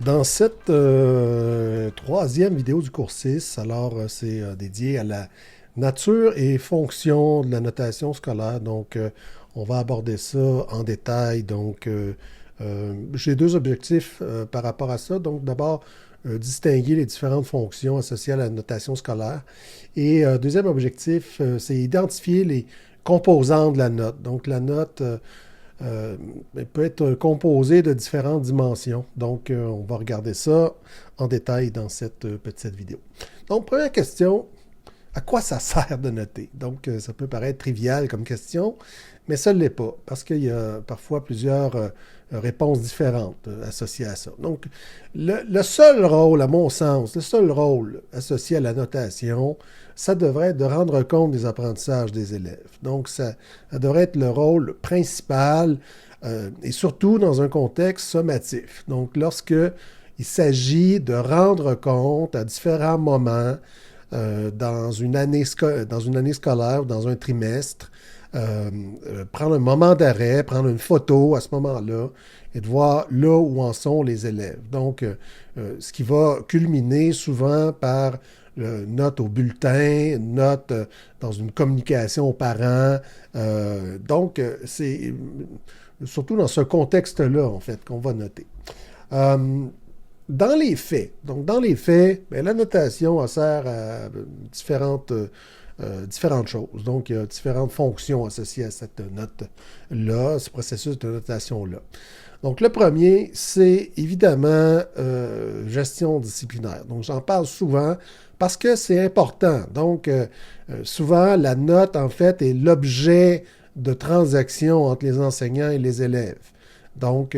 Dans cette troisième vidéo du cours 6, alors c'est dédié à la nature et fonction de la notation scolaire. Donc, on va aborder ça en détail. Donc, j'ai deux objectifs par rapport à ça. Donc, d'abord, distinguer les différentes fonctions associées à la notation scolaire. Et deuxième objectif, c'est identifier les composants de la note. Donc, la note elle peut être composée de différentes dimensions. Donc, on va regarder ça en détail dans cette petite vidéo. Donc, première question, à quoi ça sert de noter? Donc, ça peut paraître trivial comme question, mais ça ne l'est pas, parce qu'il y a parfois plusieurs réponses différentes associées à ça. Donc, le seul rôle, à mon sens, le seul rôle associé à la notation, ça devrait être de rendre compte des apprentissages des élèves. Donc, ça devrait être le rôle principal et surtout dans un contexte sommatif. Donc, lorsque il s'agit de rendre compte à différents moments dans une année scolaire, dans un trimestre, prendre un moment d'arrêt, prendre une photo à ce moment-là et de voir là où en sont les élèves. Donc, ce qui va culminer souvent par une note au bulletin, une note dans une communication aux parents. C'est surtout dans ce contexte-là, en fait, qu'on va noter. Dans les faits, ben, la notation sert à différentes choses. Donc, il y a différentes fonctions associées à cette note-là, ce processus de notation-là. Donc, le premier, c'est évidemment gestion disciplinaire. Donc, j'en parle souvent parce que c'est important. Donc, souvent, la note, en fait, est l'objet de transactions entre les enseignants et les élèves. Donc,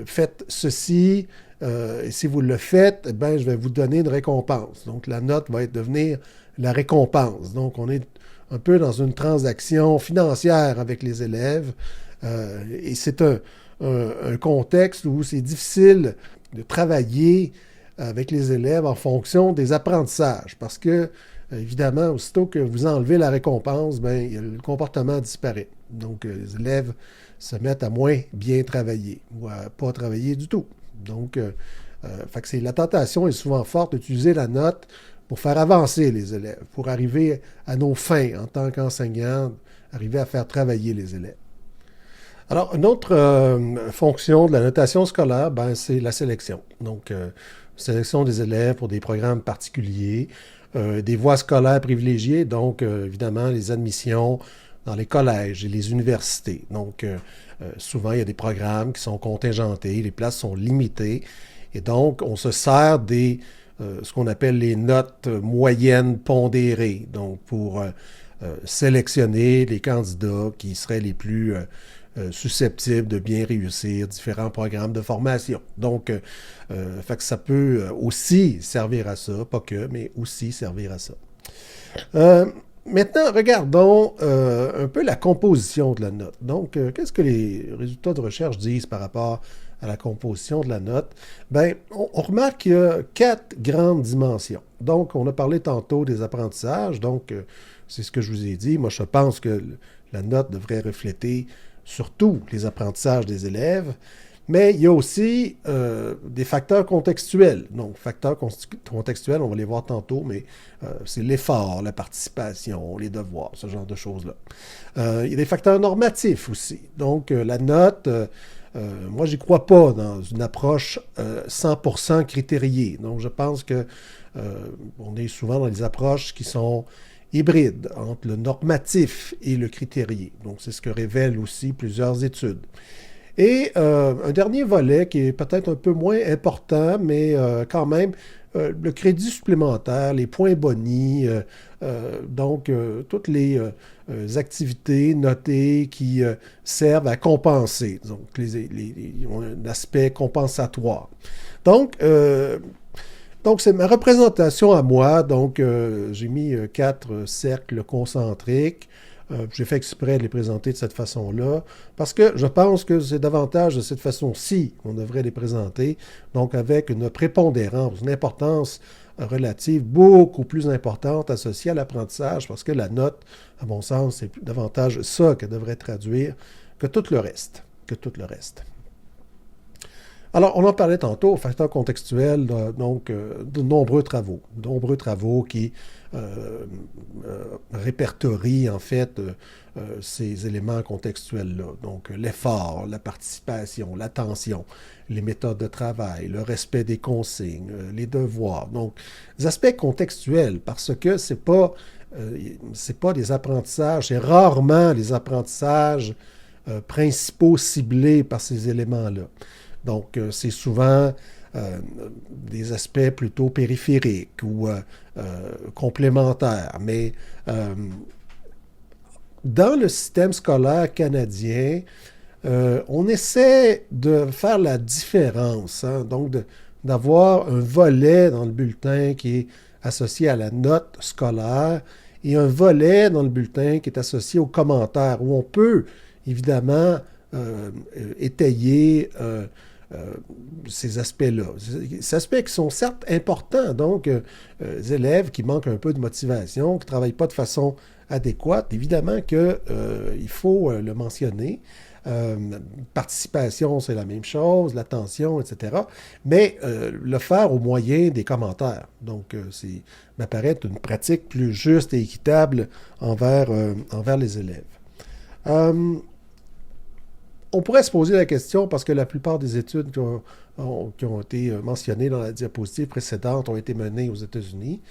faites ceci, et si vous le faites, eh bien, je vais vous donner une récompense. Donc, la note va devenir la récompense. Donc, on est un peu dans une transaction financière avec les élèves. Et c'est un contexte où c'est difficile de travailler avec les élèves en fonction des apprentissages. Parce que, évidemment, aussitôt que vous enlevez la récompense, bien, le comportement disparaît. Donc, les élèves se mettent à moins bien travailler ou à pas travailler du tout. Donc, la tentation est souvent forte d'utiliser la note pour faire avancer les élèves, pour arriver à nos fins en tant qu'enseignants, arriver à faire travailler les élèves. Alors, une autre fonction de la notation scolaire, ben, c'est la sélection. Donc, sélection des élèves pour des programmes particuliers, des voies scolaires privilégiées, donc évidemment les admissions dans les collèges et les universités. Donc, souvent, il y a des programmes qui sont contingentés, les places sont limitées, et donc, on se sert ce qu'on appelle les notes moyennes pondérées, donc pour sélectionner les candidats qui seraient les plus susceptibles de bien réussir différents programmes de formation. Donc, ça peut aussi servir à ça, pas que, mais aussi servir à ça. Maintenant, regardons un peu la composition de la note. Donc, qu'est-ce que les résultats de recherche disent par rapport à la composition de la note? Bien, on remarque qu'il y a 4 grandes dimensions. Donc, on a parlé tantôt des apprentissages. Donc, c'est ce que je vous ai dit. Moi, je pense que la note devrait refléter surtout les apprentissages des élèves. Mais il y a aussi des facteurs contextuels. Donc, facteurs contextuels, on va les voir tantôt, mais c'est l'effort, la participation, les devoirs, ce genre de choses-là. Il y a des facteurs normatifs aussi. Donc, la note, moi, j'y crois pas dans une approche 100% critériée. Donc, je pense que on est souvent dans des approches qui sont hybrides entre le normatif et le critérié. Donc, c'est ce que révèlent aussi plusieurs études. Et un dernier volet qui est peut-être un peu moins important, mais quand même, le crédit supplémentaire, les points boni, toutes les activités notées qui servent à compenser, donc l'aspect compensatoire. Donc, c'est ma représentation à moi. Donc, j'ai mis 4 cercles concentriques. J'ai fait exprès de les présenter de cette façon-là, parce que je pense que c'est davantage de cette façon-ci qu'on devrait les présenter, donc avec une prépondérance, une importance relative beaucoup plus importante associée à l'apprentissage, parce que la note, à mon sens, c'est davantage ça qu'elle devrait traduire que tout le reste. Alors, on en parlait tantôt, facteur contextuel, donc de nombreux travaux qui répertorient en fait ces éléments contextuels-là. Donc, l'effort, la participation, l'attention, les méthodes de travail, le respect des consignes, les devoirs. Donc, des aspects contextuels, parce que c'est pas des apprentissages, c'est rarement les apprentissages principaux ciblés par ces éléments-là. Donc, c'est souvent des aspects plutôt périphériques ou complémentaires. Mais dans le système scolaire canadien, on essaie de faire la différence, hein, donc d'avoir un volet dans le bulletin qui est associé à la note scolaire et un volet dans le bulletin qui est associé aux commentaires, où on peut évidemment étayer ces aspects-là. Ces aspects qui sont certes importants, donc les élèves qui manquent un peu de motivation, qui ne travaillent pas de façon adéquate, évidemment qu'il faut le mentionner. Participation, c'est la même chose, l'attention, etc. Mais le faire au moyen des commentaires. Donc, m'apparaît être une pratique plus juste et équitable envers les élèves. On pourrait se poser la question, parce que la plupart des études qui ont été mentionnées dans la diapositive précédente ont été menées aux États-Unis,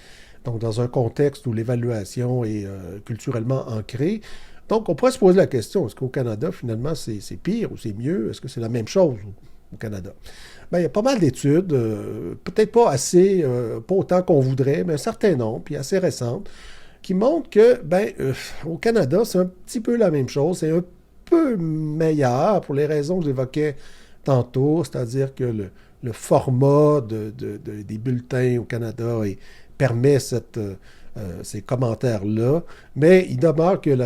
donc dans un contexte où l'évaluation est culturellement ancrée. Donc, on pourrait se poser la question, est-ce qu'au Canada, finalement, c'est pire ou c'est mieux? Est-ce que c'est la même chose au Canada? Bien, il y a pas mal d'études, peut-être pas assez, pas autant qu'on voudrait, mais un certain nombre, puis assez récentes, qui montrent que, au Canada, c'est un petit peu la même chose. C'est un peu meilleur pour les raisons que j'évoquais tantôt, c'est-à-dire que le format des bulletins au Canada permet ces commentaires-là, mais il demeure il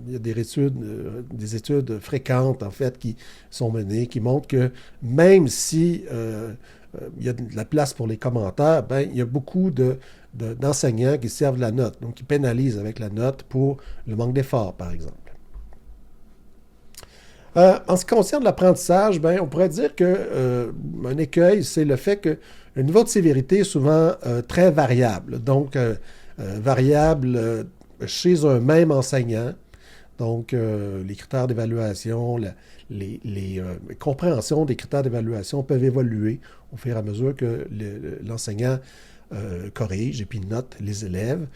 y a des études fréquentes, en fait, qui sont menées, qui montrent que même si il y a de la place pour les commentaires, il y a beaucoup d'enseignants qui servent la note, donc qui pénalisent avec la note pour le manque d'effort, par exemple. En ce qui concerne l'apprentissage, on pourrait dire qu'un écueil, c'est le fait que le niveau de sévérité est souvent très variable. Donc, variable chez un même enseignant. Donc, les critères d'évaluation, les compréhensions des critères d'évaluation peuvent évoluer au fur et à mesure que l'enseignant corrige et puis note les élèves.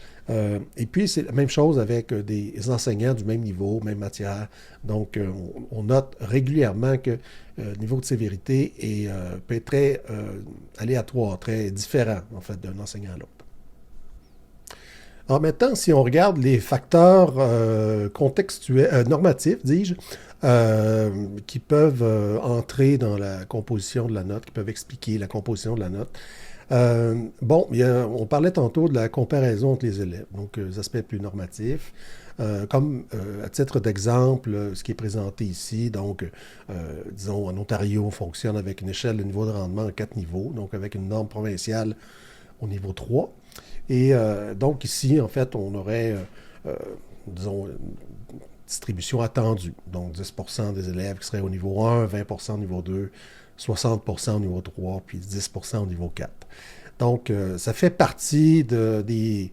Et puis, c'est la même chose avec des enseignants du même niveau, même matière. Donc, on note régulièrement que le niveau de sévérité peut être très aléatoire, très différent, en fait, d'un enseignant à l'autre. Alors maintenant, si on regarde les facteurs contextuels, normatifs, dis-je, qui peuvent entrer dans la composition de la note, qui peuvent expliquer la composition de la note, on parlait tantôt de la comparaison entre les élèves, donc les aspects plus normatifs. À titre d'exemple, ce qui est présenté ici, donc, disons, en Ontario, on fonctionne avec une échelle de niveau de rendement en 4 niveaux, donc avec une norme provinciale au niveau 3. Et donc ici, en fait, on aurait, disons, une distribution attendue. Donc 10% des élèves qui seraient au niveau 1, 20% au niveau 2, 60% au niveau 3, puis 10% au niveau 4. Donc, ça fait partie des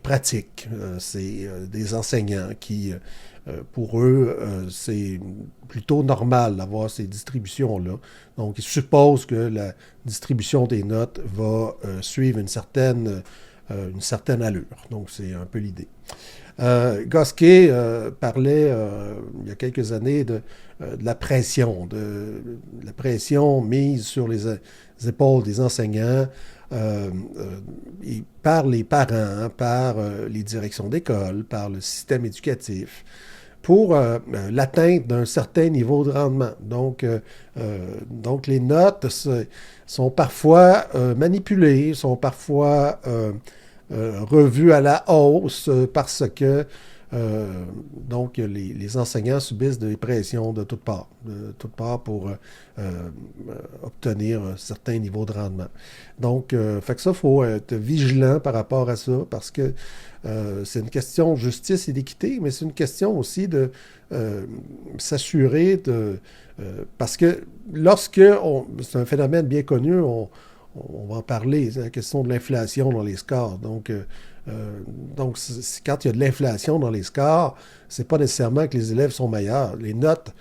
pratiques. C'est des enseignants qui, pour eux, c'est plutôt normal d'avoir ces distributions-là. Donc, ils supposent que la distribution des notes va suivre une certaine allure. Donc, c'est un peu l'idée. Gosquet parlait il y a quelques années de la pression mise sur les épaules des enseignants et par les parents, par les directions d'école, par le système éducatif, pour l'atteinte d'un certain niveau de rendement. Donc les notes sont parfois manipulées, sont parfois revues à la hausse parce que donc les enseignants subissent des pressions de toutes parts pour obtenir un certain niveau de rendement. Donc, fait que ça, il faut être vigilant par rapport à ça parce que c'est une question de justice et d'équité, mais c'est une question aussi de s'assurer Parce que c'est un phénomène bien connu, on va en parler, c'est la question de l'inflation dans les scores. Quand il y a de l'inflation dans les scores, c'est pas nécessairement que les élèves sont meilleurs. Les notes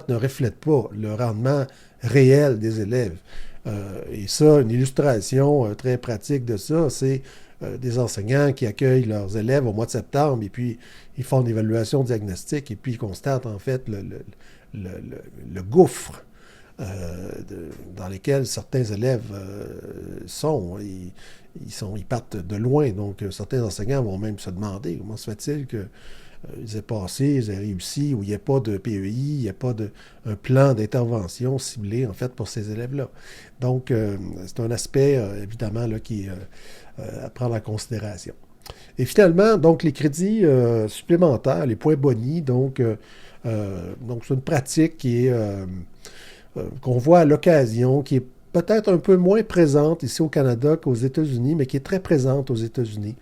ne reflètent pas le rendement réel des élèves. Et ça, une illustration très pratique de ça, c'est des enseignants qui accueillent leurs élèves au mois de septembre et puis ils font une évaluation diagnostique et puis ils constatent en fait le gouffre dans lequel certains élèves sont. Ils partent de loin, donc certains enseignants vont même se demander comment se fait-il qu'ils aient passé, ils aient réussi, où il n'y a pas de PEI, il n'y a pas un plan d'intervention ciblé, en fait, pour ces élèves-là. Donc, c'est un aspect, évidemment, là, qui est à prendre en considération. Et finalement, donc, les crédits supplémentaires, les points boni, donc c'est une pratique qu'on voit à l'occasion, qui est peut-être un peu moins présente ici au Canada qu'aux États-Unis, mais qui est très présente aux États-Unis.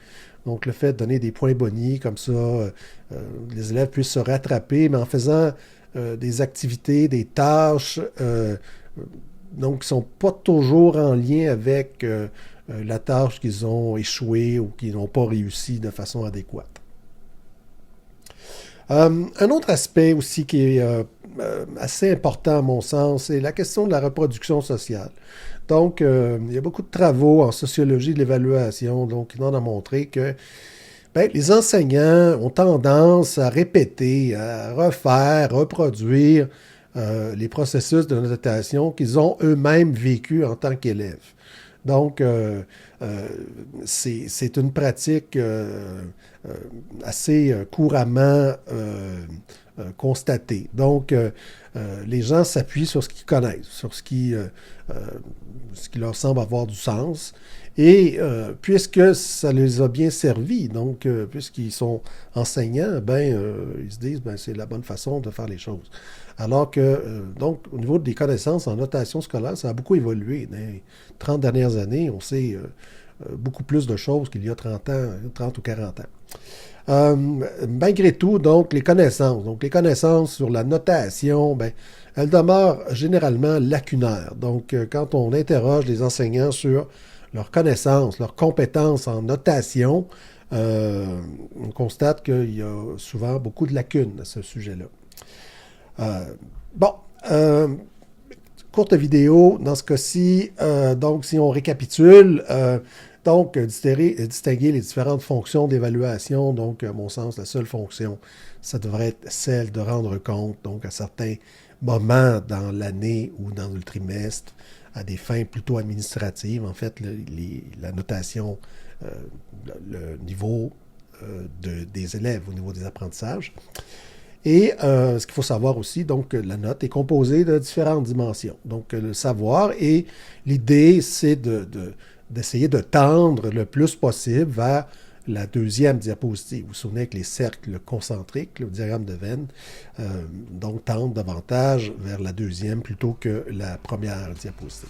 Donc, le fait de donner des points boni, comme ça, les élèves puissent se rattraper, mais en faisant des activités, des tâches, donc qui ne sont pas toujours en lien avec la tâche qu'ils ont échoué ou qu'ils n'ont pas réussi de façon adéquate. Un autre aspect aussi qui est assez important à mon sens, c'est la question de la reproduction sociale. Donc, il y a beaucoup de travaux en sociologie de l'évaluation donc, qui ont montré que les enseignants ont tendance à répéter, à refaire, reproduire les processus de notation qu'ils ont eux-mêmes vécu en tant qu'élèves. Donc, c'est une pratique assez couramment constatée. Donc, les gens s'appuient sur ce qu'ils connaissent, sur ce qui leur semble avoir du sens. Et puisque ça les a bien servi, donc puisqu'ils sont enseignants, ils se disent c'est la bonne façon de faire les choses. Alors que, donc, au niveau des connaissances en notation scolaire, ça a beaucoup évolué. Dans les 30 dernières années, on sait beaucoup plus de choses qu'il y a 30 ans, 30 ou 40 ans. Malgré tout, donc, les connaissances sur la notation, elles demeurent généralement lacunaires. Donc, quand on interroge les enseignants sur leurs connaissances, leurs compétences en notation, on constate qu'il y a souvent beaucoup de lacunes à ce sujet-là. Courte vidéo dans ce cas-ci. Donc, si on récapitule, distinguer les différentes fonctions d'évaluation. Donc, à mon sens, la seule fonction, ça devrait être celle de rendre compte, donc, à certains moments dans l'année ou dans le trimestre, à des fins plutôt administratives, en fait, la notation, le niveau des élèves au niveau des apprentissages. Et ce qu'il faut savoir aussi, donc, la note est composée de différentes dimensions. Donc, le savoir, et l'idée, c'est d'essayer de tendre le plus possible vers la deuxième diapositive. Vous vous souvenez avec les cercles concentriques, le diagramme de Venn, donc tendre davantage vers la deuxième plutôt que la première diapositive.